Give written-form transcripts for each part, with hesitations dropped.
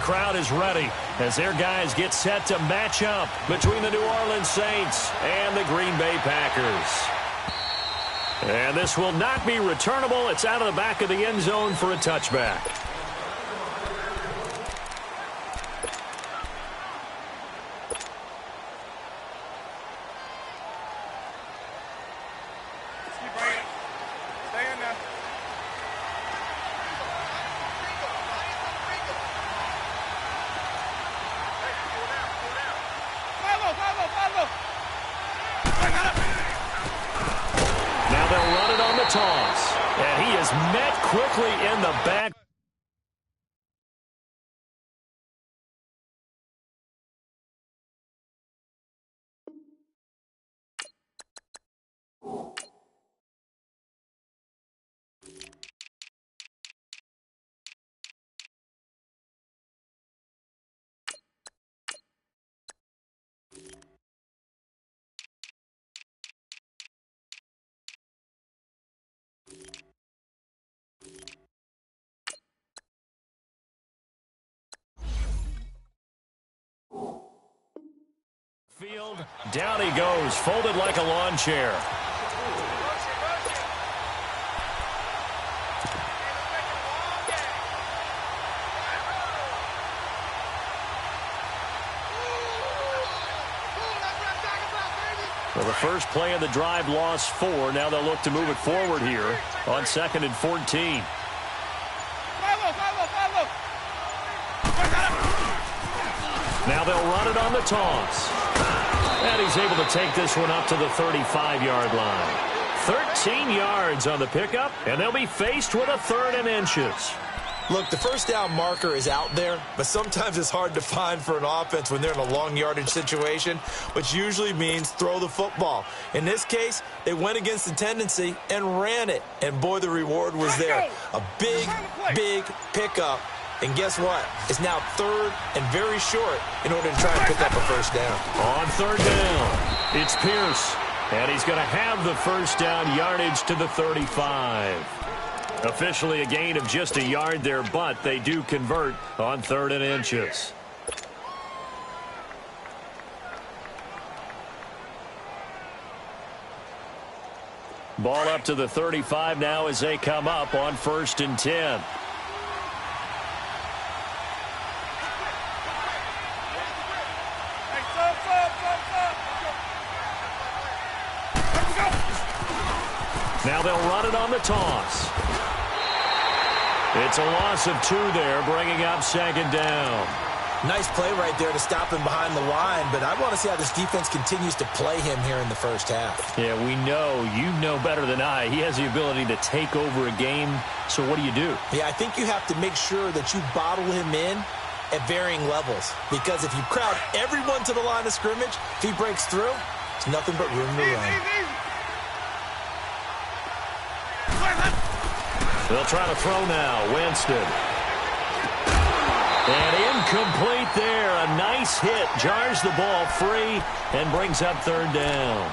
crowd is ready as their guys get set to match up between the New Orleans Saints and the Green Bay Packers. And this will not be returnable. It's out of the back of the end zone for a touchback. Now they'll run it on the toss. And he is met quickly in the back. Field, down he goes, folded like a lawn chair. Well, the first play of the drive lost 4. Now they'll look to move it forward here on 2nd and 14. Now they'll run it on the toss. And he's able to take this one up to the 35-yard line. 13 yards on the pickup, and they'll be faced with a 3rd and inches. Look, the first down marker is out there, but sometimes it's hard to find for an offense when they're in a long yardage situation, which usually means throw the football. In this case, they went against the tendency and ran it. And, boy, the reward was there. A big, big pickup. And guess what? It's now 3rd and very short in order to try and pick up a first down. On 3rd down, it's Pierce. And he's going to have the first down yardage to the 35. Officially a gain of just a yard there, but they do convert on 3rd and inches. Ball up to the 35 now as they come up on 1st and 10. Now they'll run it on the toss. It's a loss of 2 there, bringing up 2nd down. Nice play right there to stop him behind the line, but I want to see how this defense continues to play him here in the first half. Yeah, we know. You know better than I. He has the ability to take over a game, so what do you do? Yeah, I think you have to make sure that you bottle him in at varying levels, because if you crowd everyone to the line of scrimmage, if he breaks through, it's nothing but room to run. They'll try to throw now. Winston. And incomplete there. A nice hit. Jars the ball free and brings up 3rd down.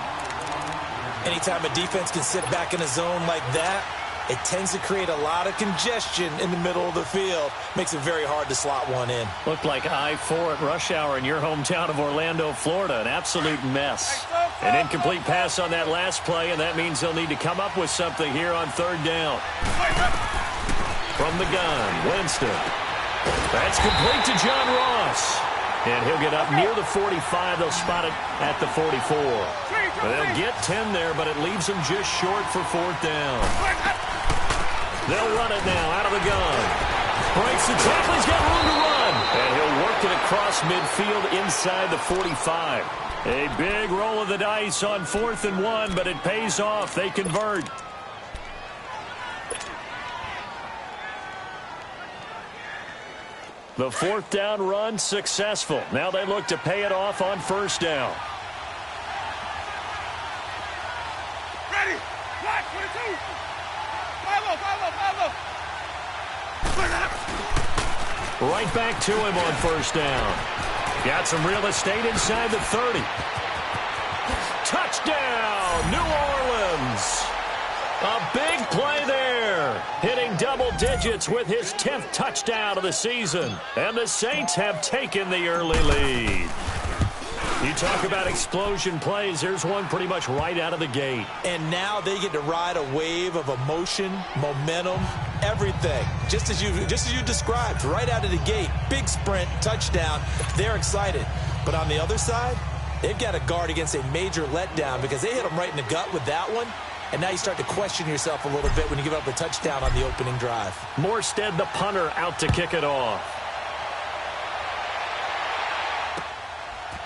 Anytime a defense can sit back in a zone like that, it tends to create a lot of congestion in the middle of the field. Makes it very hard to slot one in. Looked like I-4 at rush hour in your hometown of Orlando, Florida. An absolute mess. An incomplete pass on that last play, and that means they'll need to come up with something here on 3rd down. From the gun, Winston. That's complete to John Ross. And he'll get up near the 45. They'll spot it at the 44. They'll get 10 there, but it leaves them just short for 4th down. They'll run it now out of the gun. Breaks the tackle. He's got room to run. And he'll work it across midfield inside the 45. A big roll of the dice on 4th and 1, but it pays off. They convert. The 4th down run successful. Now they look to pay it off on 1st down. Ready. Black 22. Follow. Right back to him on 1st down. Got some real estate inside the 30. Touchdown, New Orleans. A big play there. Hitting double digits with his 10th touchdown of the season. And the Saints have taken the early lead. You talk about explosion plays. Here's one pretty much right out of the gate. And now they get to ride a wave of emotion, momentum, everything. Just as you described, right out of the gate. Big sprint, touchdown. They're excited. But on the other side, they've got to guard against a major letdown because they hit them right in the gut with that one. And now you start to question yourself a little bit when you give up a touchdown on the opening drive. Morstead, the punter, out to kick it off.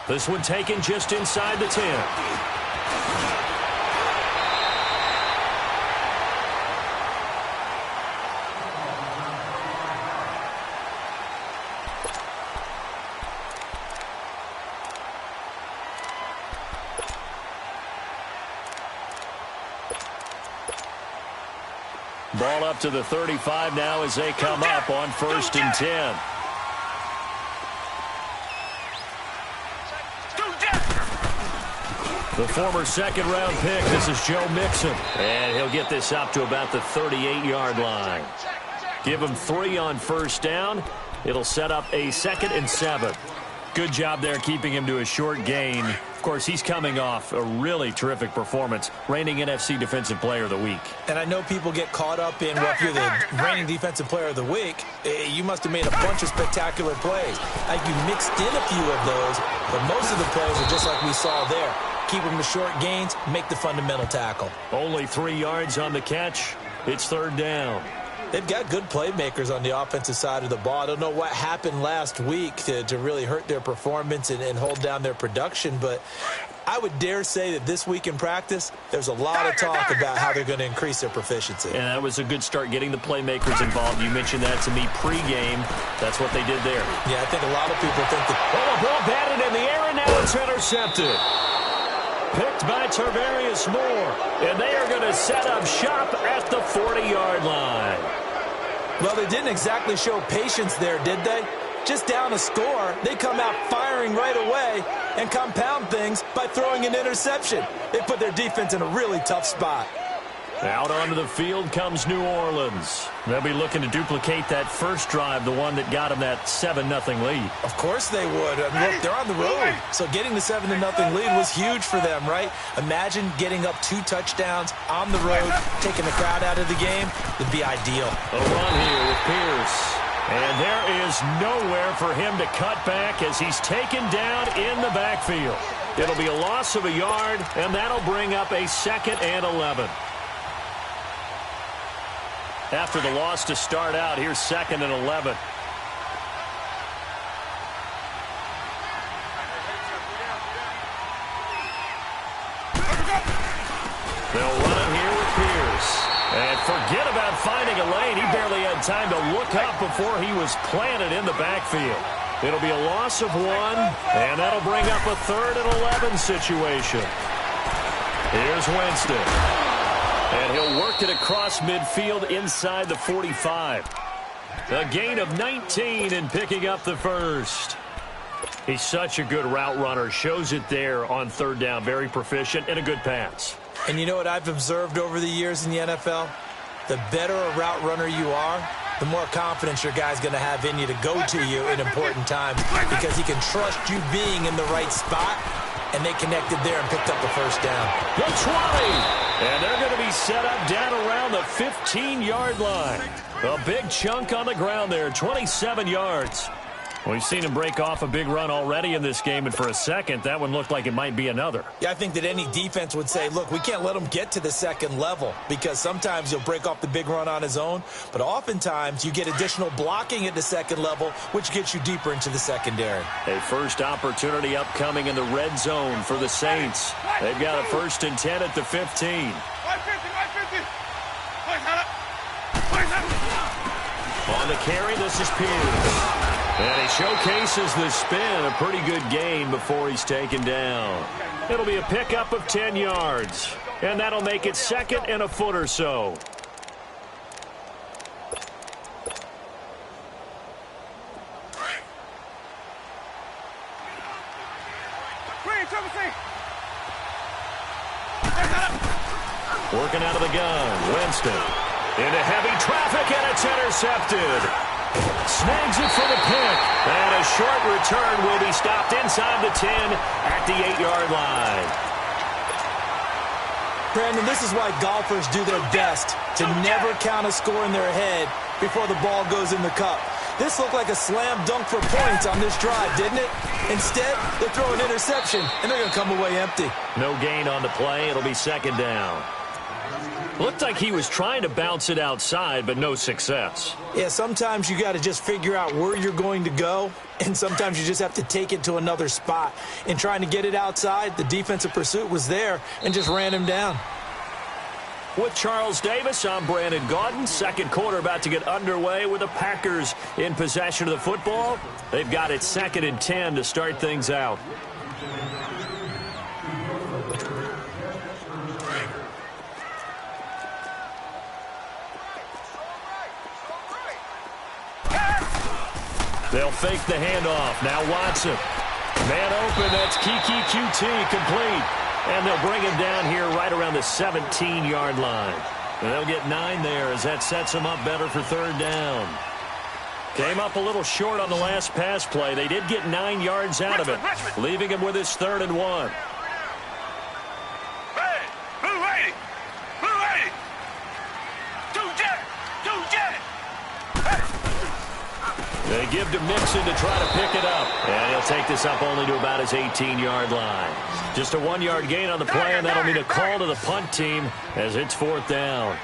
This one taken just inside the 10. Ball up to the 35 now as they come up on 1st and 10. The former second-round pick, this is Joe Mixon. And he'll get this up to about the 38-yard line. Give him 3 on 1st down. It'll set up a 2nd and 7. Good job there keeping him to a short gain. Of course, he's coming off a really terrific performance, reigning NFC Defensive Player of the Week. And I know people get caught up in, well, if you're the reigning Defensive Player of the Week, you must have made a bunch of spectacular plays. Like you mixed in a few of those, but most of the plays are just like we saw there. Keep them to short gains, make the fundamental tackle. Only 3 yards on the catch. It's 3rd down. They've got good playmakers on the offensive side of the ball. I don't know what happened last week to really hurt their performance and hold down their production, but I would dare say that this week in practice, there's a lot of talk about how they're going to increase their proficiency. And that was a good start getting the playmakers involved. You mentioned that to me pregame. That's what they did there. Yeah, I think a lot of people think that... Oh, a ball batted in the air, and now it's intercepted. Picked by Tarvarius Moore, and they are going to set up shop at the 40-yard line. Well, they didn't exactly show patience there, did they? Just down a score, they come out firing right away and compound things by throwing an interception. They put their defense in a really tough spot. Out onto the field comes New Orleans. They'll be looking to duplicate that first drive, the one that got them that 7-0 lead. Of course they would. I mean, look, they're on the road. So getting the 7-0 lead was huge for them, right? Imagine getting up 2 touchdowns on the road, taking the crowd out of the game. Would be ideal. A run here with Pierce. And there is nowhere for him to cut back as he's taken down in the backfield. It'll be a loss of a yard, and that'll bring up a 2nd and 11. After the loss to start out, here's 2nd and 11. They'll run it here with Pierce. And forget about finding a lane. He barely had time to look up before he was planted in the backfield. It'll be a loss of 1, and that'll bring up a 3rd and 11 situation. Here's Winston. And he'll work it across midfield inside the 45. A gain of 19 and picking up the 1st. He's such a good route runner. Shows it there on 3rd down. Very proficient and a good pass. And you know what I've observed over the years in the NFL? The better a route runner you are, the more confidence your guy's going to have in you to go to you in important times because he can trust you being in the right spot. And they connected there and picked up the 1st down. The 20. And they're going to be set up down around the 15-yard line. A big chunk on the ground there, 27 yards. We've seen him break off a big run already in this game, and for a second, that one looked like it might be another. Yeah, I think that any defense would say, look, we can't let him get to the 2nd level because sometimes he'll break off the big run on his own, but oftentimes you get additional blocking at the 2nd level, which gets you deeper into the secondary. A first opportunity upcoming in the red zone for the Saints. They've got a 1st and 10 at the 15. On the carry, this is Pierce. And he showcases the spin, a pretty good gain before he's taken down. It'll be a pickup of 10 yards, and that'll make it 2nd and a foot or so. Working out of the gun, Winston. Into heavy traffic, and it's intercepted. Snags it for the pick. And a short return will be stopped inside the 10 at the 8-yard line. Brandon, this is why golfers do their best to never count a score in their head before the ball goes in the cup. This looked like a slam dunk for points on this drive, didn't it? Instead, they throw an interception, and they're going to come away empty. No gain on the play. It'll be second down. Looked like he was trying to bounce it outside, but no success. Yeah, sometimes you got to just figure out where you're going to go, and sometimes you just have to take it to another spot. In trying to get it outside, the defensive pursuit was there and just ran him down. With Charles Davis, I'm Brandon Gaudin. Second quarter about to get underway with the Packers in possession of the football. They've got it 2nd and 10 to start things out. They'll fake the handoff. Now Watson. Man open. That's Kiki QT complete. And they'll bring him down here right around the 17-yard line. And they'll get 9 there as that sets them up better for third down. Came up a little short on the last pass play. They did get 9 yards out of it, leaving him with his 3rd and 1. They give to Mixon to try to pick it up. And he'll take this up only to about his 18-yard line. Just a 1-yard gain on the play, and that'll mean a call to the punt team as it's 4th down.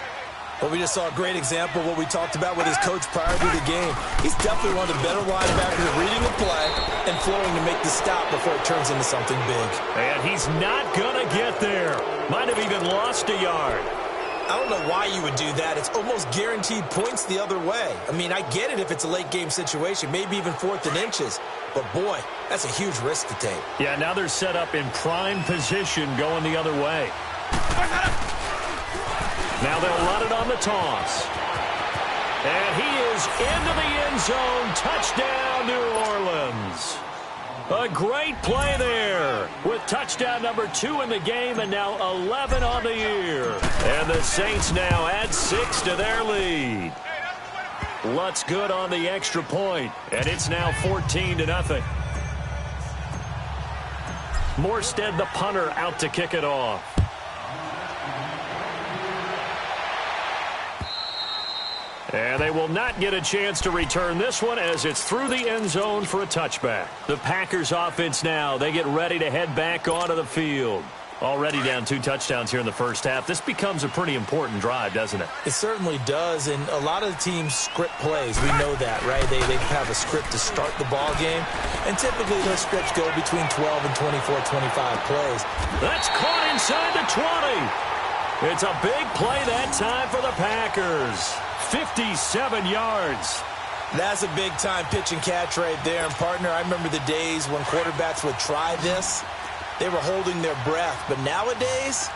Well, we just saw a great example of what we talked about with his coach prior to the game. He's definitely one of the better linebackers at reading the play and flowing to make the stop before it turns into something big. And he's not going to get there. Might have even lost a yard. I don't know why you would do that. It's almost guaranteed points the other way. I mean, I get it if it's a late-game situation, maybe even 4th and inches. But, boy, that's a huge risk to take. Yeah, now they're set up in prime position going the other way. Now they'll run it on the toss. And he is into the end zone. Touchdown, New Orleans. A great play there with touchdown number 2 in the game and now 11 on the year. And the Saints now add 6 to their lead. Lutz good on the extra point, and it's now 14-0. Morstead, the punter, out to kick it off. And they will not get a chance to return this one as it's through the end zone for a touchback. The Packers offense now, they get ready to head back onto the field. Already down 2 touchdowns here in the first half. This becomes a pretty important drive, doesn't it? It certainly does, and a lot of the teams script plays. We know that, right? They have a script to start the ball game, and typically those scripts go between 12 and 24, 25 plays. That's caught inside the 20. It's a big play that time for the Packers. 57 yards. That's a big-time pitch and catch right there. And, partner, I remember the days when quarterbacks would try this. They were holding their breath. But nowadays,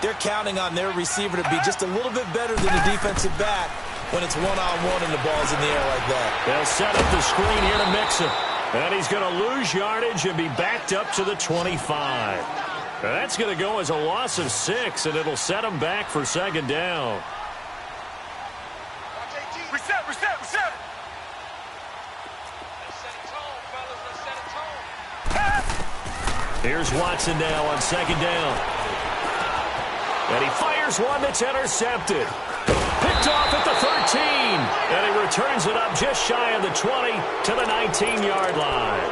they're counting on their receiver to be just a little bit better than the defensive back when it's one-on-one and the ball's in the air like that. They'll set up the screen here to Mixon. And he's going to lose yardage and be backed up to the 25. That's going to go as a loss of 6, and it'll set him back for second down. Reset. Here's Watson now on second down. And he fires one that's intercepted. Picked off at the 13. And he returns it up just shy of the 20 to the 19-yard line.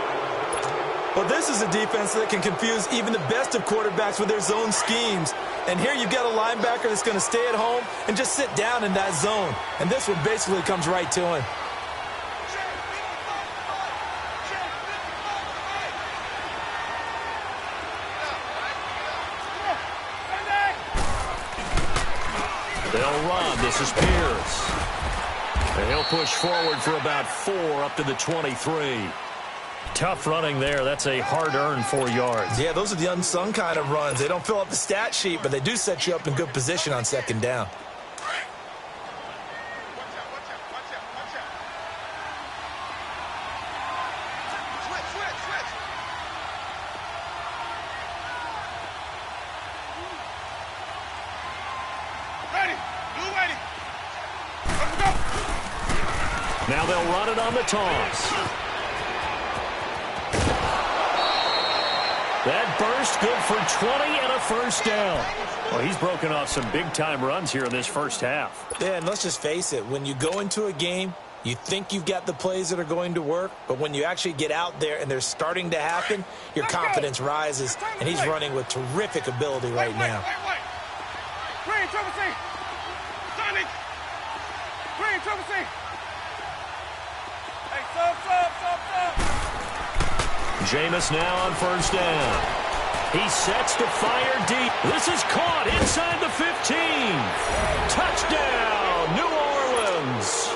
Well, this is a defense that can confuse even the best of quarterbacks with their zone schemes. And here you've got a linebacker that's going to stay at home and just sit down in that zone. And this one basically comes right to him. They'll run. This is Pierce. And he'll push forward for about 4 up to the 23. Tough running there. That's a hard-earned 4 yards. Yeah, those are the unsung kind of runs. They don't fill up the stat sheet, but they do set you up in good position on second down. Now they'll run it on the toss. That burst good for 20 and a first down. Well, he's broken off some big-time runs here in this first half. Yeah, and let's just face it. When you go into a game, you think you've got the plays that are going to work, but when you actually get out there and they're starting to happen, your confidence rises, and he's running with terrific ability right now. Green, triple C. Sonic. Green, triple C. Hey, sub. Jameis now on first down. He sets to fire deep. This is caught inside the 15. Touchdown, New Orleans.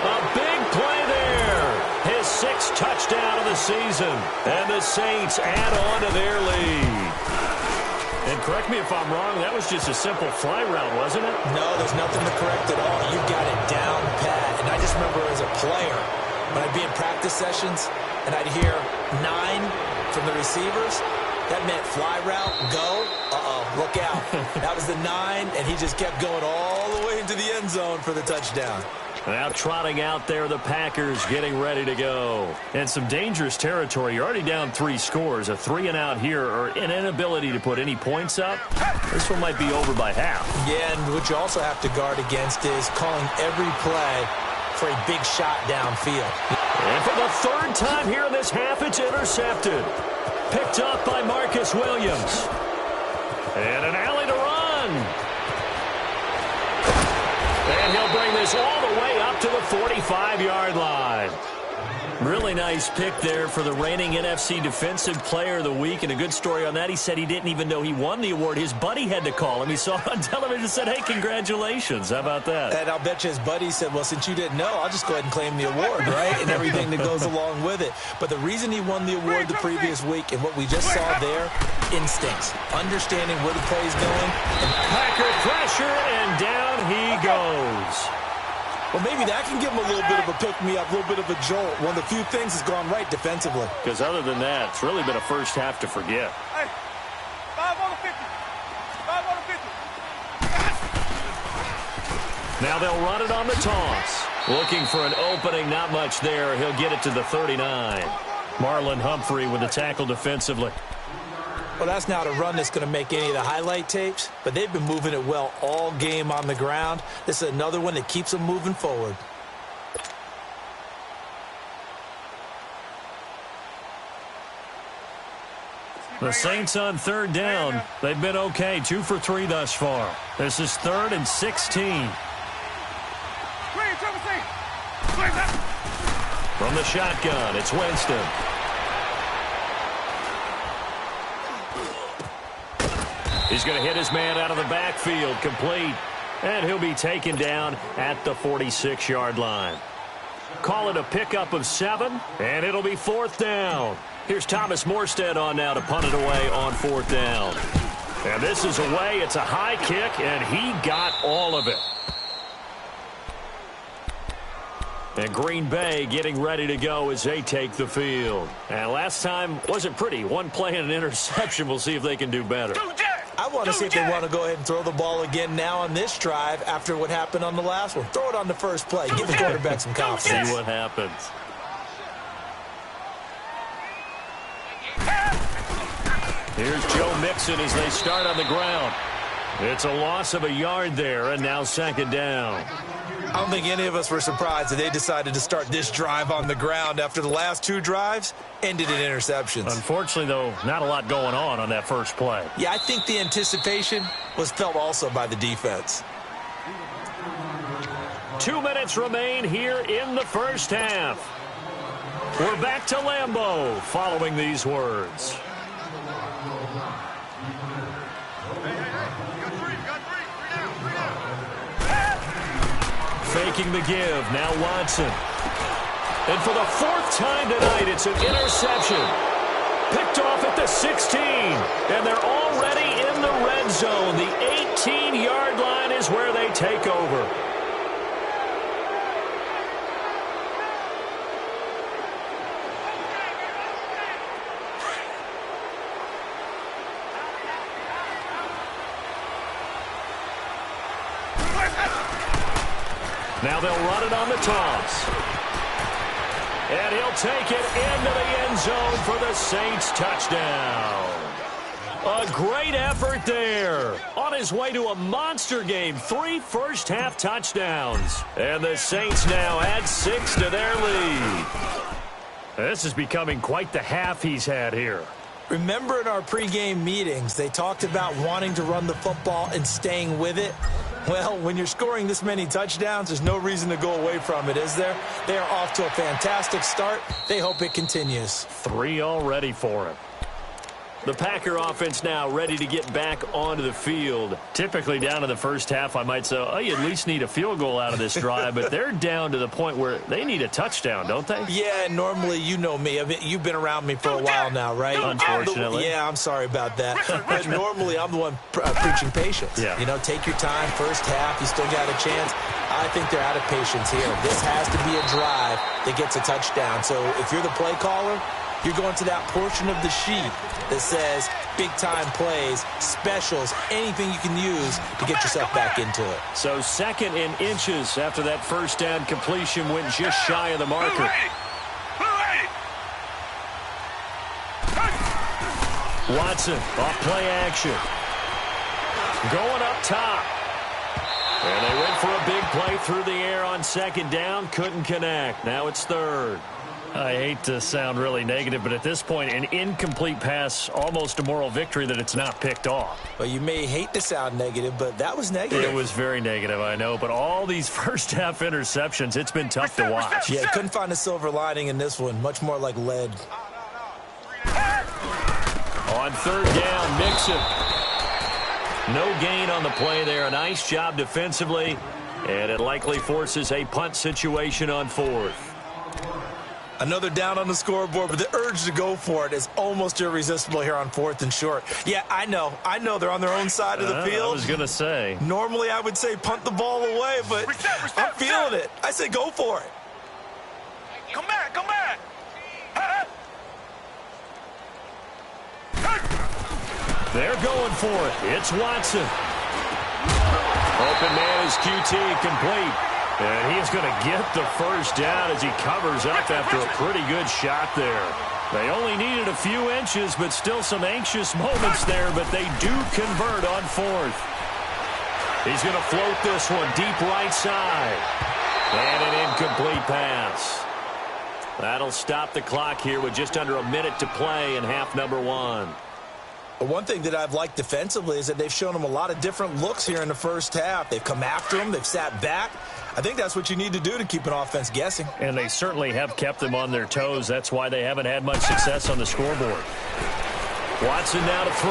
A big play there. His sixth touchdown of the season. And the Saints add on to their lead. And correct me if I'm wrong, that was just a simple fly route, wasn't it? No, there's nothing to correct at all. You got it down pat. And I just remember as a player, when I'd be in practice sessions and I'd hear 9 from the receivers, that meant fly route, go, look out. That was the 9, and he just kept going all the way into the end zone for the touchdown. Now trotting out there, the Packers getting ready to go. And some dangerous territory. You're already down 3 scores. A 3-and-out here, or an inability to put any points up. This one might be over by half. Yeah, and what you also have to guard against is calling every play for a big shot downfield. And for the 3rd time here in this half, it's intercepted. Picked up by Marcus Williams. And an alley to run. And he'll bring this all the way up to the 45-yard line. Really nice pick there for the reigning NFC Defensive Player of the Week. And a good story on that. He said he didn't even know he won the award. His buddy had to call him. He saw it on television and said, hey, congratulations. How about that? And I'll bet you his buddy said, well, since you didn't know, I'll just go ahead and claim the award, right? And everything that goes along with it. But the reason he won the award the previous week and what we just saw there, instincts, understanding where the play is going. And Packer pressure, and down he goes. Well, maybe that can give him a little bit of a pick-me-up, a little bit of a jolt. One of the few things that's gone right defensively. Because other than that, it's really been a first half to forget. Hey, 5 on the 50. 5 on the 50. Now they'll run it on the toss. Looking for an opening, not much there. He'll get it to the 39. Marlon Humphrey with the tackle defensively. Well, that's not a run that's going to make any of the highlight tapes, but they've been moving it well all game on the ground. This is another one that keeps them moving forward. The Saints on 3rd down. They've been okay, 2 for 3 thus far. This is 3rd and 16. From the shotgun, it's Winston. He's going to hit his man out of the backfield, complete. And he'll be taken down at the 46-yard line. Call it a pickup of 7, and it'll be 4th down. Here's Thomas Morstead on now to punt it away on 4th down. And this is away. It's a high kick, and he got all of it. And Green Bay getting ready to go as they take the field. And last time wasn't pretty. 1 play and an interception. We'll see if they can do better. I want to see if they want to go ahead and throw the ball again now on this drive after what happened on the last one. Throw it on the first play. Give the quarterback some confidence. See what happens. Here's Joe Mixon as they start on the ground. It's a loss of a yard there, and now 2nd down. I don't think any of us were surprised that they decided to start this drive on the ground after the last 2 drives ended in interceptions. Unfortunately, though, not a lot going on that first play. Yeah, I think the anticipation was felt also by the defense. 2 minutes remain here in the first half. We're back to Lambeau following these words. Faking the give, now Watson. And for the 4th time tonight, it's an interception. Picked off at the 16. And they're already in the red zone. The 18-yard line is where they take over. Now they'll run it on the toss. And he'll take it into the end zone for the Saints touchdown. A great effort there. On his way to a monster game, 3 first-half touchdowns. And the Saints now add 6 to their lead. This is becoming quite the half he's had here. Remember in our pregame meetings, they talked about wanting to run the football and staying with it? Well, when you're scoring this many touchdowns, there's no reason to go away from it, is there? They are off to a fantastic start. They hope it continues. 3 already for him. The Packer offense now ready to get back onto the field. Typically down in the first half, I might say, oh, you at least need a field goal out of this drive, but they're down to the point where they need a touchdown, don't they? Yeah, normally, you know me. I mean, you've been around me for a while now, right? Unfortunately. I'm sorry about that. But normally, I'm the one preaching patience. Yeah. You know, take your time, first half, you still got a chance. I think they're out of patience here. This has to be a drive that gets a touchdown. So if you're the play caller, you're going to that portion of the sheet that says big-time plays, specials, anything you can use to get yourself back into it. So 2nd and inches after that first down completion went just shy of the marker. Watson off play action. Going up top. And they went for a big play through the air on 2nd down. Couldn't connect. Now it's 3rd. I hate to sound really negative, but at this point, an incomplete pass, almost a moral victory that it's not picked off. Well, you may hate to sound negative, but that was negative. It was very negative, I know, but all these first-half interceptions, it's been tough to watch. Yeah, couldn't find a silver lining in this one. Much more like lead. On 3rd down, Mixon. No gain on the play there. A nice job defensively, and it likely forces a punt situation on 4th. Another down on the scoreboard, but the urge to go for it is almost irresistible here on 4th and short. Yeah, I know they're on their own side of the field. I was going to say. Normally, I would say punt the ball away, but I'm feeling it. I say go for it. Come back, come back. They're going for it. It's Watson. Open man is QT, complete. And he's going to get the first down as he covers up after a pretty good shot there. They only needed a few inches, but still some anxious moments there, but they do convert on 4th. He's going to float this one deep right side. And an incomplete pass. That'll stop the clock here with just under a minute to play in half number 1. One thing that I've liked defensively is that they've shown them a lot of different looks here in the first half. They've come after them. They've sat back. I think that's what you need to do to keep an offense guessing. And they certainly have kept them on their toes. That's why they haven't had much success on the scoreboard. Watson now to throw.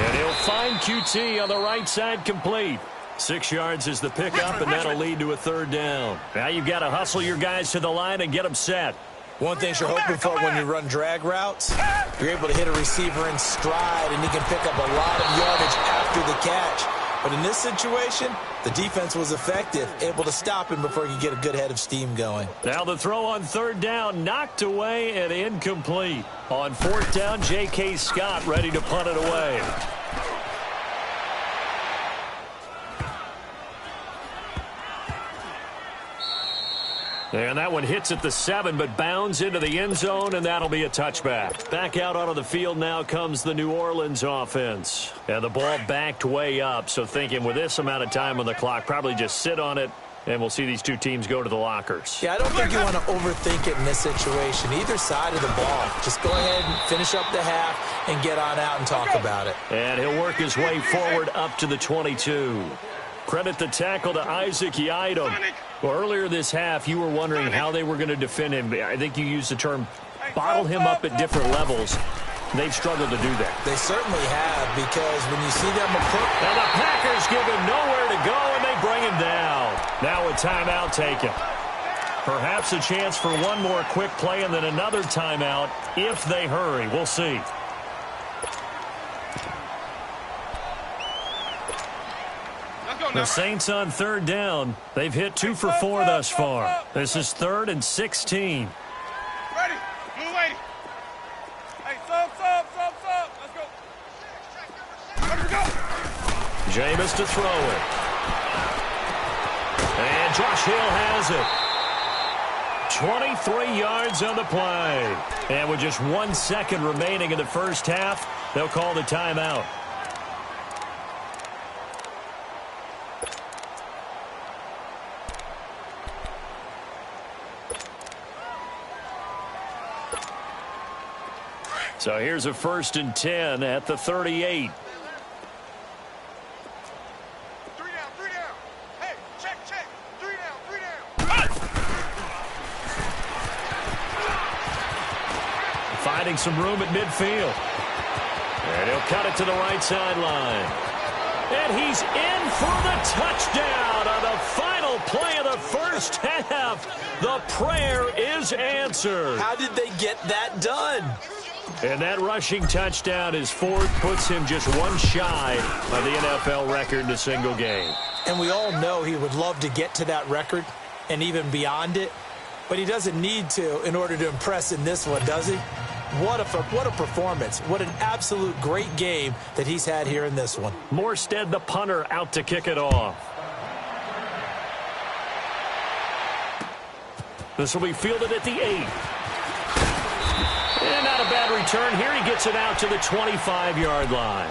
And he'll find QT on the right side, complete. 6 yards is the pickup, and that'll lead to a 3rd down. Now you've got to hustle your guys to the line and get them set. One thing you're hoping for when you run drag routes, you're able to hit a receiver in stride, and he can pick up a lot of yardage after the catch. But in this situation, the defense was effective, able to stop him before he could get a good head of steam going. Now the throw on 3rd down, knocked away and incomplete. On 4th down, J.K. Scott ready to punt it away. And that one hits at the 7, but bounds into the end zone, and that'll be a touchback. Back out onto the field now comes the New Orleans offense. And the ball backed way up, so thinking with this amount of time on the clock, probably just sit on it, and we'll see these two teams go to the lockers. Yeah, I don't think you want to overthink it in this situation. Either side of the ball. Just go ahead and finish up the half and get on out and talk about it. And he'll work his way forward up to the 22. Credit the tackle to Isaac Yiadom. Well, earlier this half, you were wondering how they were going to defend him. I think you used the term bottle him up at different levels. They've struggled to do that. They certainly have, because when you see them approach... And the Packers give him nowhere to go, and they bring him down. Now a timeout taken. Perhaps a chance for one more quick play and then another timeout if they hurry. We'll see. The Saints on 3rd down. They've hit 2 for 4 thus far. This is 3rd and 16. Ready. Blue lady. Hey, sub. Let's go. Let's go. Jameis to throw it. And Josh Hill has it. 23 yards on the play. And with just 1 second remaining in the first half, they'll call the timeout. So here's a 1st and 10 at the 38. Finding some room at midfield. And he'll cut it to the right sideline. And he's in for the touchdown on the final play of the first half. The prayer is answered. How did they get that done? And that rushing touchdown, his 4th, puts him just 1 shy of the NFL record in a single game. And we all know he would love to get to that record and even beyond it. But he doesn't need to in order to impress in this one, does he? What a performance. What an absolute great game that he's had here in this one. Morstead, the punter, out to kick it off. This will be fielded at the 8. And not a bad return here. He gets it out to the 25-yard line.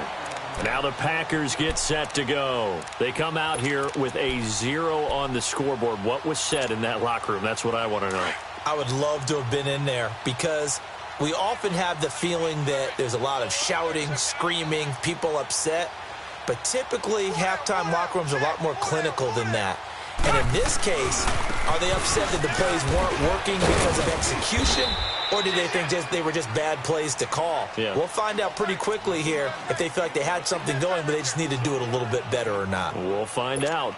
Now the Packers get set to go. They come out here with a 0 on the scoreboard. What was said in that locker room? That's what I want to know. I would love to have been in there because we often have the feeling that there's a lot of shouting, screaming, people upset. But typically, halftime locker rooms are a lot more clinical than that. And in this case, are they upset that the plays weren't working because of execution? Or did they think they were just bad plays to call? Yeah. We'll find out pretty quickly here if they feel like they had something going, but they just need to do it a little bit better or not. We'll find out.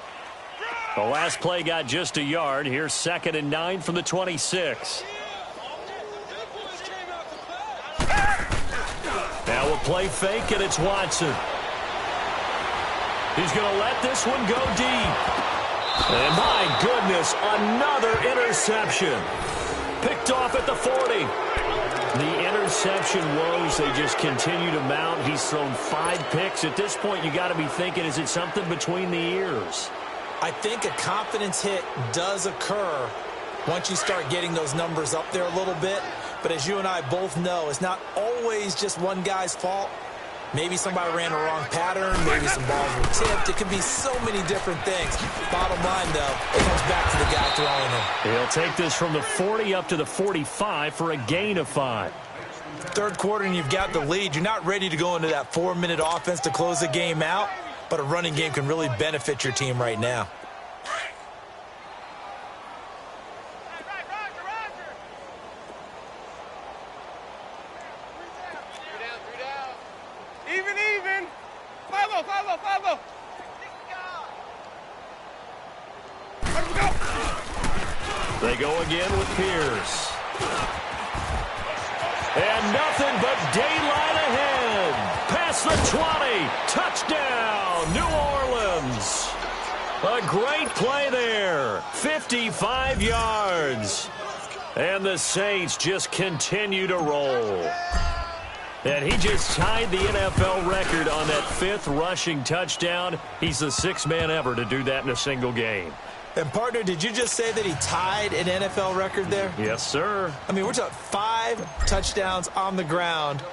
The last play got just a yard. Here's 2nd and 9 from the 26. Now we'll play fake, and it's Watson. He's going to let this one go deep. And my goodness, another interception. Picked off at the 40. The interception woes, they just continue to mount. He's thrown 5 picks. At this point, you got to be thinking, is it something between the ears? I think a confidence hit does occur once you start getting those numbers up there a little bit. But as you and I both know, it's not always just one guy's fault. Maybe somebody ran a wrong pattern. Maybe some balls were tipped. It could be so many different things. Bottom line, though, it comes back to the guy throwing it. He'll take this from the 40 up to the 45 for a gain of 5. Third quarter and you've got the lead. You're not ready to go into that 4-minute offense to close the game out, but a running game can really benefit your team right now. Even. 5-0. They go again with Pierce. And nothing but daylight ahead. Past the 20. Touchdown, New Orleans. A great play there. 55 yards. And the Saints just continue to roll. And he just tied the NFL record on that 5th rushing touchdown. He's the 6th man ever to do that in a single game. And, partner, did you just say that he tied an NFL record there? Yes, sir. I mean, we're talking 5 touchdowns on the ground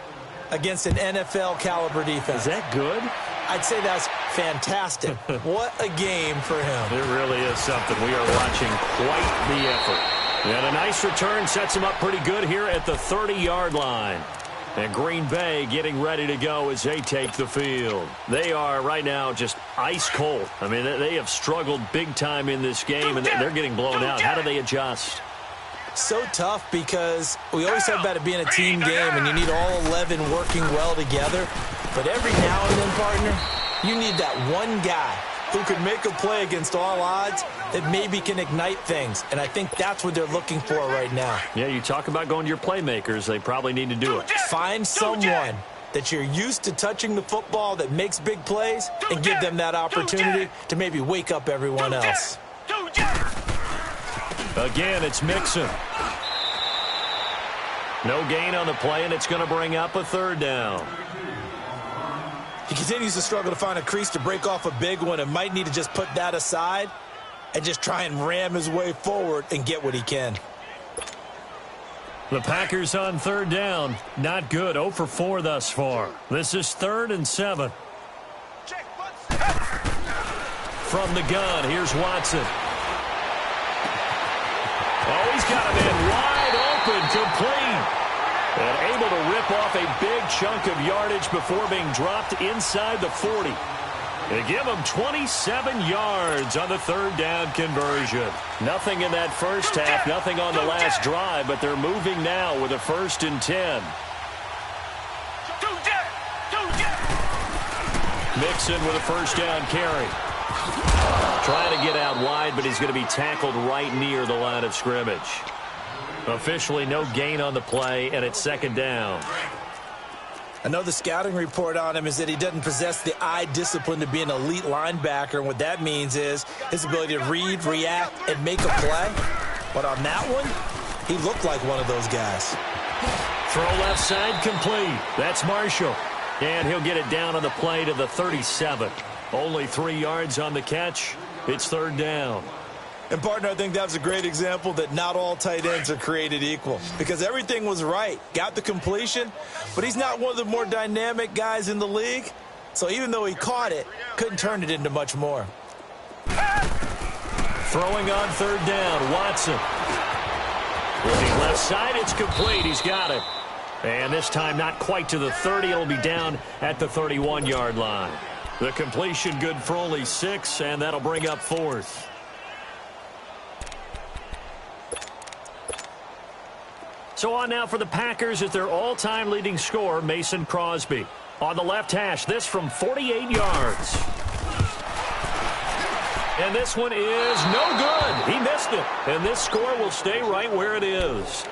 against an NFL-caliber defense. Is that good? I'd say that's fantastic. What a game for him. It really is something. We are watching quite the effort. And a nice return sets him up pretty good here at the 30-yard line. And Green Bay getting ready to go as they take the field. They are right now just ice cold. I mean, they have struggled big time in this game, and they're getting blown out. How do they adjust? So tough because we always talk about it being a team game, and you need all 11 working well together. But every now and then, partner, you need that one guy who can make a play against all odds that maybe can ignite things. And I think that's what they're looking for right now. Yeah, you talk about going to your playmakers. They probably need to do it. Find someone that you're used to touching the football that makes big plays and give them that opportunity to maybe wake up everyone else. Again, it's Mixon. No gain on the play, and it's going to bring up a 3rd down. He continues to struggle to find a crease to break off a big one and might need to just put that aside and just try and ram his way forward and get what he can. The Packers on third down. Not good. 0 for 4 thus far. This is 3rd and 7. From the gun, here's Watson. Oh, he's got him in wide open, complete. And able to rip off a big chunk of yardage before being dropped inside the 40. They give him 27 yards on the third down conversion. Nothing in that first half, nothing on the last drive, but they're moving now with a 1st and 10. Mixon with a first down carry. Trying to get out wide, but he's going to be tackled right near the line of scrimmage. Officially no gain on the play, and it's 2nd down. I know the scouting report on him is that he doesn't possess the eye discipline to be an elite linebacker, and what that means is his ability to read, react, and make a play. But on that one, he looked like one of those guys. Throw left side complete. That's Marshall. And he'll get it down on the play to the 37. Only 3 yards on the catch. It's 3rd down. And, partner, I think that's a great example that not all tight ends are created equal, because everything was right. Got the completion, but he's not one of the more dynamic guys in the league. So even though he caught it, couldn't turn it into much more. Throwing on 3rd down, Watson. Looking left side, it's complete. He's got it. And this time not quite to the 30. It'll be down at the 31-yard line. The completion good for only 6, and that'll bring up 4th. So on now for the Packers is their all-time leading scorer, Mason Crosby. On the left hash, this from 48 yards. And this one is no good. He missed it. And this score will stay right where it is.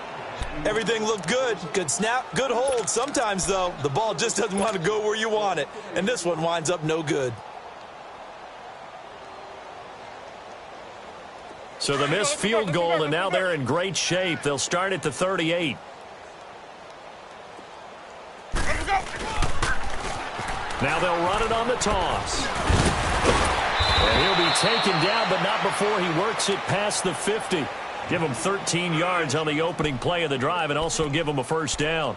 Everything looked good. Good snap, good hold. Sometimes, though, the ball just doesn't want to go where you want it. And this one winds up no good. So the missed field goal, and now they're in great shape. They'll start at the 38. Now they'll run it on the toss. And he'll be taken down, but not before he works it past the 50. Give him 13 yards on the opening play of the drive and also give him a 1st down.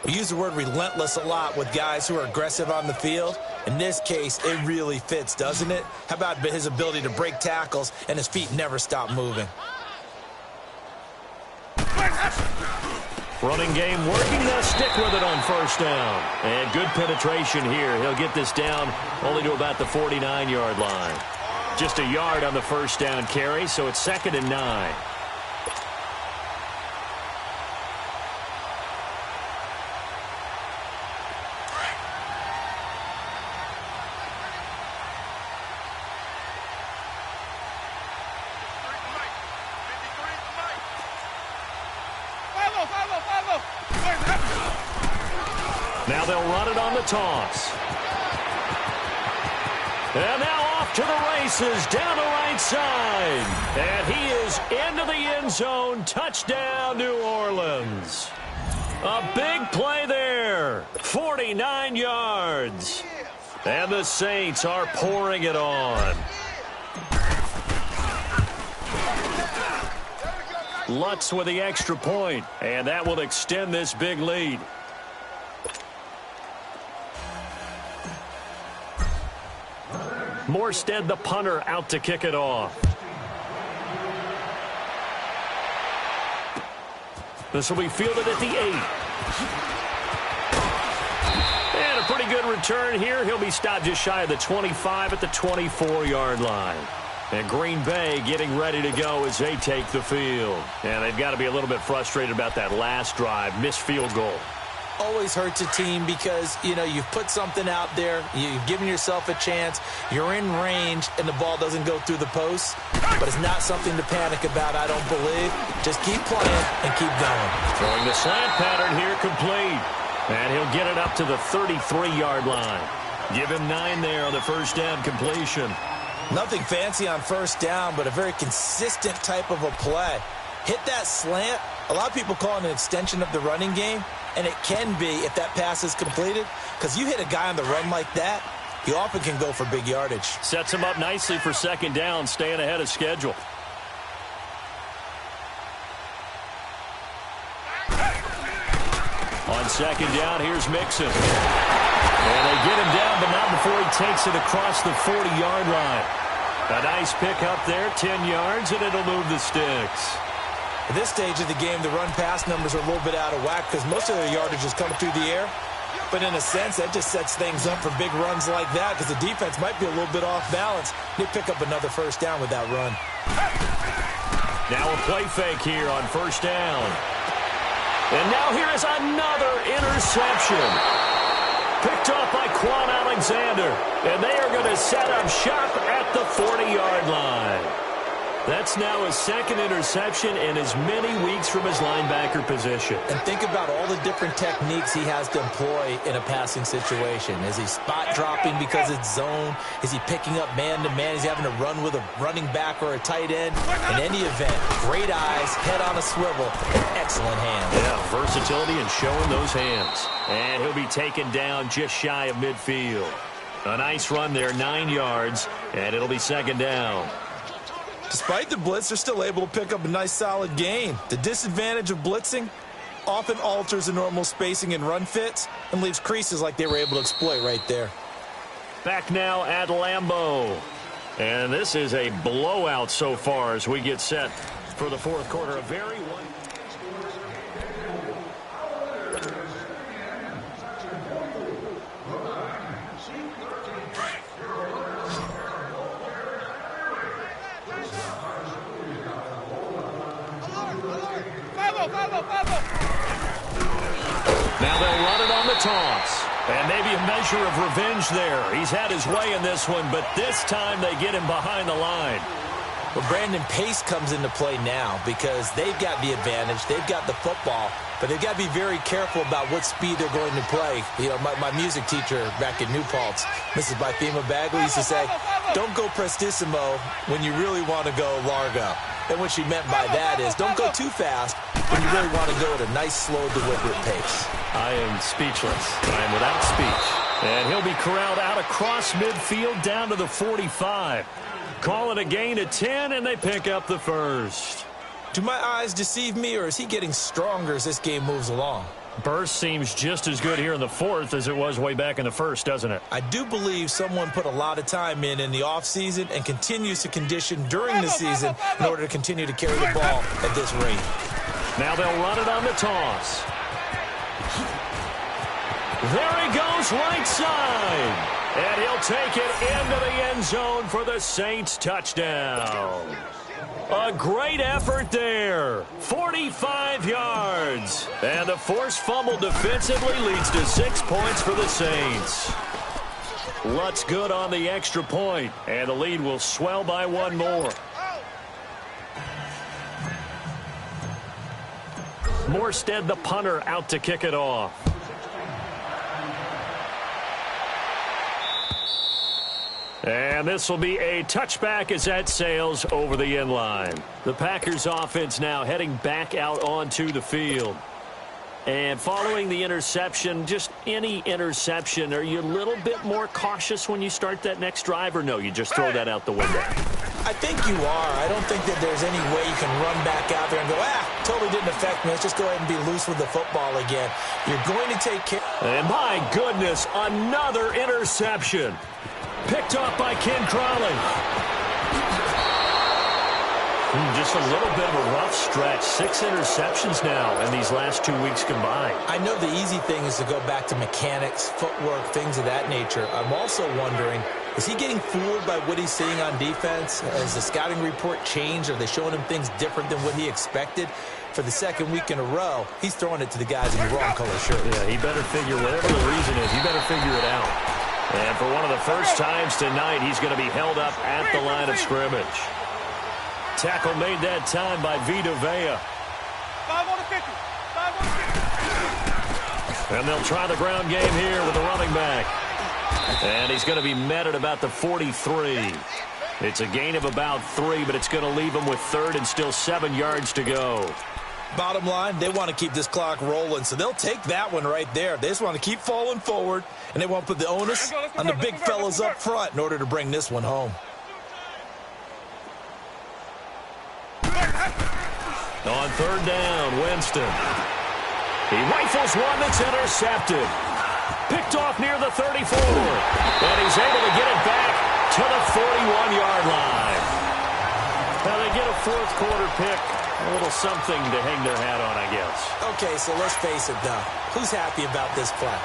We use the word relentless a lot with guys who are aggressive on the field. In this case, it really fits, doesn't it? How about his ability to break tackles and his feet never stop moving? Running game working. They'll stick with it on 1st down. And good penetration here. He'll get this down only to about the 49-yard line. Just a yard on the 1st down carry, so it's 2nd and 9. Now they'll run it on the toss. And now off to the races down the right side. And he is into the end zone. Touchdown, New Orleans. A big play there. 49 yards. And the Saints are pouring it on. Lutz with the extra point, and that will extend this big lead. Morstead, the punter, out to kick it off. This will be fielded at the 8. And a pretty good return here. He'll be stopped just shy of the 25 at the 24-yard line. And Green Bay getting ready to go as they take the field. And they've got to be a little bit frustrated about that last drive. Missed field goal. Always hurts a team because, you know, you've put something out there. You've given yourself a chance. You're in range, and the ball doesn't go through the post. But it's not something to panic about, I don't believe. Just keep playing and keep going. Throwing the slant pattern here complete. And he'll get it up to the 33-yard line. Give him 9 there on the 1st down completion. Nothing fancy on 1st down, but a very consistent type of a play. Hit that slant. A lot of people call it an extension of the running game, and it can be if that pass is completed, because you hit a guy on the run like that, he often can go for big yardage. Sets him up nicely for 2nd down, staying ahead of schedule. On second down, here's Mixon. And they get him down, but not before he takes it across the 40-yard line. A nice pick up there, 10 yards, and it'll move the sticks. At this stage of the game, the run-pass numbers are a little bit out of whack because most of their yardage is coming through the air. But in a sense, that just sets things up for big runs like that because the defense might be a little bit off balance. They pick up another first down with that run. Now a play fake here on first down. And now here is another interception. Picked off by Quan Alexander. And they are going to set up shop at the 40-yard line. That's now his second interception in as many weeks from his linebacker position. And think about all the different techniques he has to employ in a passing situation. Is he spot dropping because it's zone? Is he picking up man-to-man? Is he having to run with a running back or a tight end? In any event, great eyes, head on a swivel, and excellent hands. Yeah, versatility and showing those hands. And he'll be taken down just shy of midfield. A nice run there, 9 yards, and it'll be second down. Despite the blitz, they're still able to pick up a nice solid gain. The disadvantage of blitzing often alters the normal spacing and run fits and leaves creases like they were able to exploit right there. Back now at Lambeau. And this is a blowout so far as we get set for the fourth quarter. A very one. Now they'll run it on the toss. And maybe a measure of revenge there. He's had his way in this one, but this time they get him behind the line. Well, Brandon, pace comes into play now because they've got the advantage. They've got the football, but they've got to be very careful about what speed they're going to play. You know, my music teacher back in New Paltz, Mrs. Bythema Bagley, used to say, don't go prestissimo when you really want to go largo. And what she meant by that is don't go too fast when you really want to go at a nice, slow, deliberate pace. I am speechless. I am without speech. And he'll be corralled out across midfield down to the 45. Call it a gain of 10, and they pick up the first. Do my eyes deceive me, or is he getting stronger as this game moves along? Burst seems just as good here in the fourth as it was way back in the first, doesn't it? I do believe someone put a lot of time in the offseason and continues to condition during the season in order to continue to carry the ball at this rate. Now they'll run it on the toss. There he goes right side. And he'll take it into the end zone for the Saints touchdown. A great effort there. 45 yards. And the forced fumble defensively leads to 6 points for the Saints. Lutz good on the extra point, and the lead will swell by one more. Morstead, the punter, out to kick it off. And this will be a touchback as that sails over the end line. The Packers offense now heading back out onto the field. And following the interception, just any interception, are you a little bit more cautious when you start that next drive, or no, you just throw that out the window? I think you are. I don't think that there's any way you can run back out there and go, totally didn't affect me. Let's just go ahead and be loose with the football again. You're going to take care. And my goodness, another interception. Picked off by Ken Crawley. Just a little bit of a rough stretch. 6 interceptions now in these last 2 weeks combined. I know the easy thing is to go back to mechanics, footwork, things of that nature. I'm also wondering, is he getting fooled by what he's seeing on defense? Has the scouting report changed? Are they showing him things different than what he expected? For the second week in a row, he's throwing it to the guys in the wrong color shirt. Yeah, he better figure, whatever the reason is, he better figure it out. And for one of the first times tonight, he's going to be held up at the line of scrimmage. Tackle made that time by Vita Vea. 5 on the 50. 5 on the 50. And they'll try the ground game here with the running back. And he's going to be met at about the 43. It's a gain of about 3, but it's going to leave him with third and still 7 yards to go. Bottom line, they want to keep this clock rolling, so they'll take that one right there. They just want to keep falling forward, and they want to put the onus on the big fellas up front in order to bring this one home. On third down, Winston. He rifles one that's intercepted. Picked off near the 34. And he's able to get it back to the 41-yard line. Now they get a fourth quarter pick. A little something to hang their hat on, I guess. Okay, so let's face it, though. Who's happy about this play?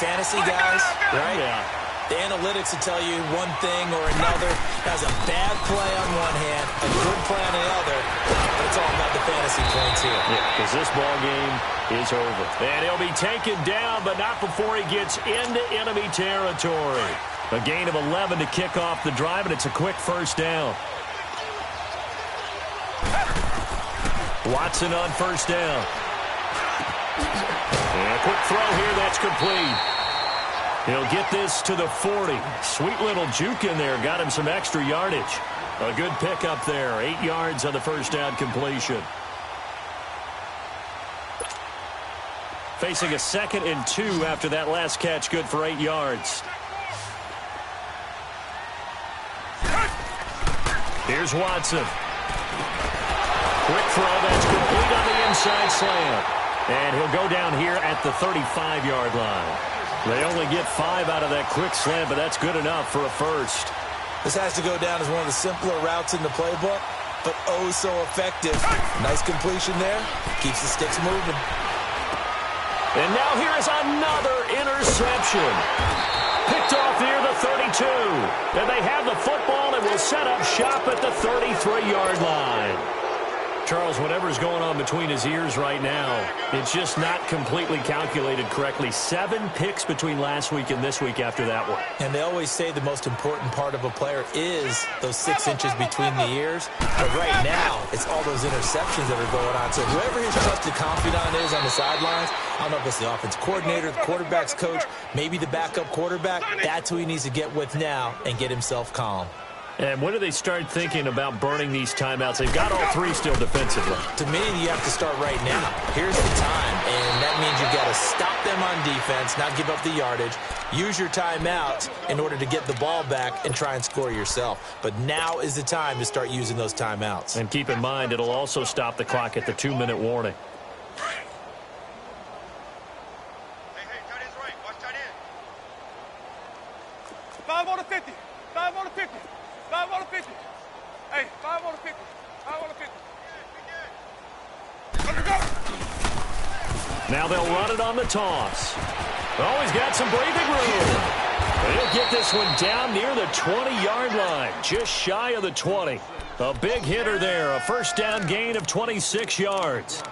Fantasy guys, right? Yeah. The analytics will tell you one thing or another. That's a bad play on one hand, a good play on the other. But it's all about the fantasy points here. Yeah, because this ball game is over. And he'll be taken down, but not before he gets into enemy territory. A gain of 11 to kick off the drive, and it's a quick first down. Watson on first down. And a quick throw here, that's complete. He'll get this to the 40. Sweet little juke in there. Got him some extra yardage. A good pickup there. 8 yards on the first down completion. Facing a 2nd and 2 after that last catch. Good for 8 yards. Here's Watson. Quick throw. That's complete on the inside slant. And he'll go down here at the 35-yard line. They only get 5 out of that quick slant, but that's good enough for a first. This has to go down as one of the simpler routes in the playbook, but oh so effective. Nice completion there. Keeps the sticks moving. And now here is another interception. Picked off near the 32. And they have the football and will set up shop at the 33-yard line. Charles, whatever's going on between his ears right now, it's just not completely calculated correctly. 7 picks between last week and this week after that one. And they always say the most important part of a player is those 6 inches between the ears. But right now, it's all those interceptions that are going on. So whoever his trusted confidant is on the sidelines, I don't know if it's the offense coordinator, the quarterback's coach, maybe the backup quarterback, that's who he needs to get with now and get himself calm. And when do they start thinking about burning these timeouts? They've got all 3 still defensively. To me, you have to start right now. Here's the time, and that means you've got to stop them on defense, not give up the yardage, use your timeouts in order to get the ball back and try and score yourself. But now is the time to start using those timeouts. And keep in mind, it'll also stop the clock at the 2-minute warning. Hey, tight end's right. Watch tight end. 5 on the 50. 5 on the 50. 5 on the 50. Hey, 5 on the 50. 5 on the 50. Let's go. Now they'll run it on the toss. Oh, he's got some breathing room. And he'll get this one down near the 20-yard line, just shy of the 20. A big hitter there, a first down gain of 26 yards.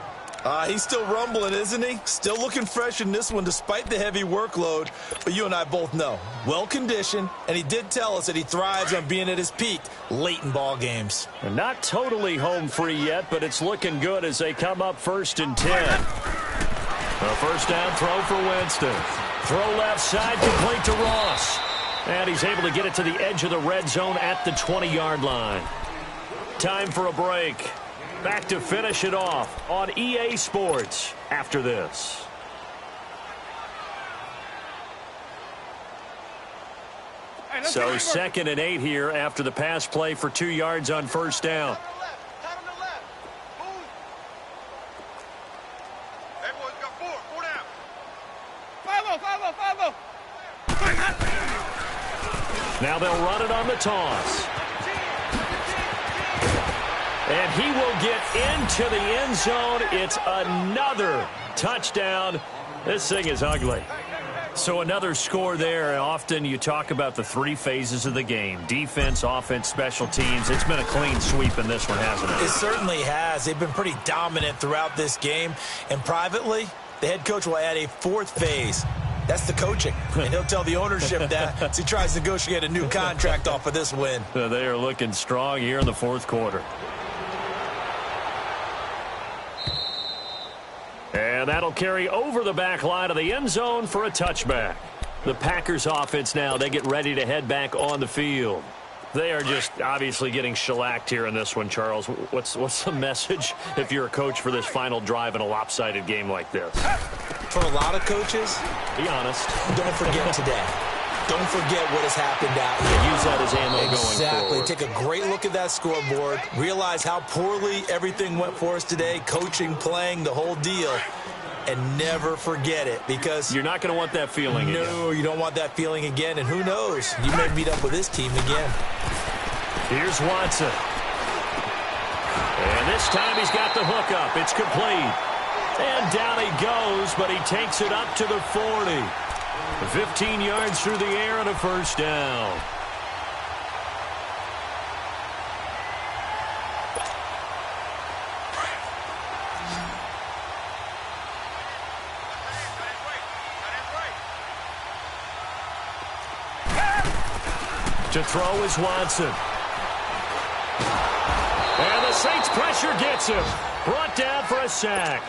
He's still rumbling, isn't he? Still looking fresh in this one despite the heavy workload. But you and I both know, well-conditioned, and he did tell us that he thrives on being at his peak late in ball games. And not totally home free yet, but it's looking good as they come up 1st and 10. A first down throw for Winston. Throw left side, complete to Ross. And he's able to get it to the edge of the red zone at the 20-yard line. Time for a break. Back to finish it off on EA Sports after this. So 2nd and 8 here after the pass play for 2 yards on first down. Now they'll run it on the toss. And he will get into the end zone. It's another touchdown. This thing is ugly. So another score there. Often you talk about the 3 phases of the game. Defense, offense, special teams. It's been a clean sweep in this one, hasn't it? It certainly has. They've been pretty dominant throughout this game. And privately, the head coach will add a 4th phase. That's the coaching. And he'll tell the ownership that as he tries to negotiate a new contract off of this win. They are looking strong here in the 4th quarter. And that'll carry over the back line of the end zone for a touchback. The Packers offense now, they get ready to head back on the field. They are just obviously getting shellacked here in this one, Charles. What's the message if you're a coach for this final drive in a lopsided game like this? For a lot of coaches, be honest. Don't forget today. Don't forget what has happened out here. Use that as ammo going forward. Exactly. Take a great look at that scoreboard. Realize how poorly everything went for us today. Coaching, playing, the whole deal. and never forget it, because you're not going to want that feeling again. No, you don't want that feeling again, and who knows, you may meet up with this team again. Here's Watson. And this time he's got the hook up. It's complete. And down he goes, but he takes it up to the 40. 15 yards through the air and a first down. To throw is Watson. And the Saints pressure gets him. Brought down for a sack.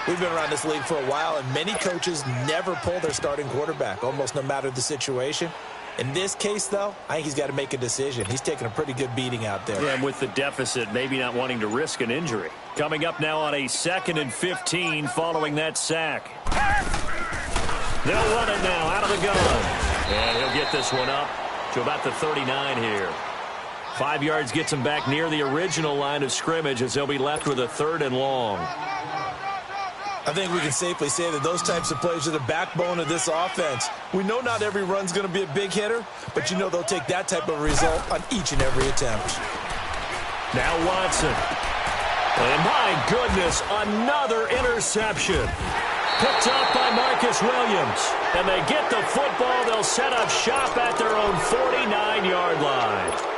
We've been around this league for a while, and many coaches never pull their starting quarterback, almost no matter the situation. In this case, though, I think he's got to make a decision. He's taking a pretty good beating out there. Yeah, and with the deficit, maybe not wanting to risk an injury. Coming up now on a 2nd and 15 following that sack. They'll run it now out of the gun. And he'll get this one up to about the 39 here. 5 yards gets him back near the original line of scrimmage as they'll be left with a 3rd and long. I think we can safely say that those types of plays are the backbone of this offense. We know not every run's going to be a big hitter, but you know they'll take that type of result on each and every attempt. Now Watson. And my goodness, another interception. Picked up by Marcus Williams. And they get the football. They'll set up shop at their own 49-yard line.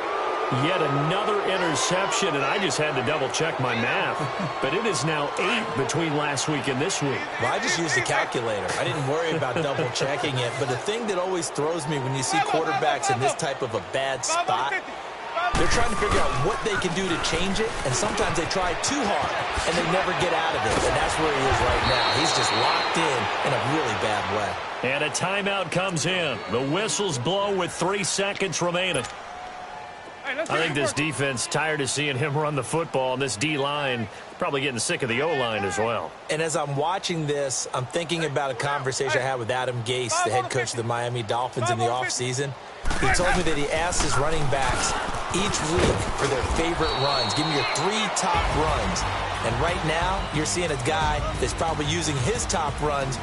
Yet another interception, and I just had to double-check my math. But it is now 8 between last week and this week. Well, I just used a calculator. I didn't worry about double-checking it. But the thing that always throws me when you see quarterbacks in this type of a bad spot, they're trying to figure out what they can do to change it, and sometimes they try too hard, and they never get out of it. And that's where he is right now. He's just locked in a really bad way. And a timeout comes in. The whistles blow with 3 seconds remaining. I think this defense tired of seeing him run the football, and this D-line probably getting sick of the O-line as well. And as I'm watching this, I'm thinking about a conversation I had with Adam Gase, the head coach of the Miami Dolphins, in the offseason. He told me that he asked his running backs each week for their favorite runs. Give me your 3 top runs. And right now, you're seeing a guy that's probably using his top runs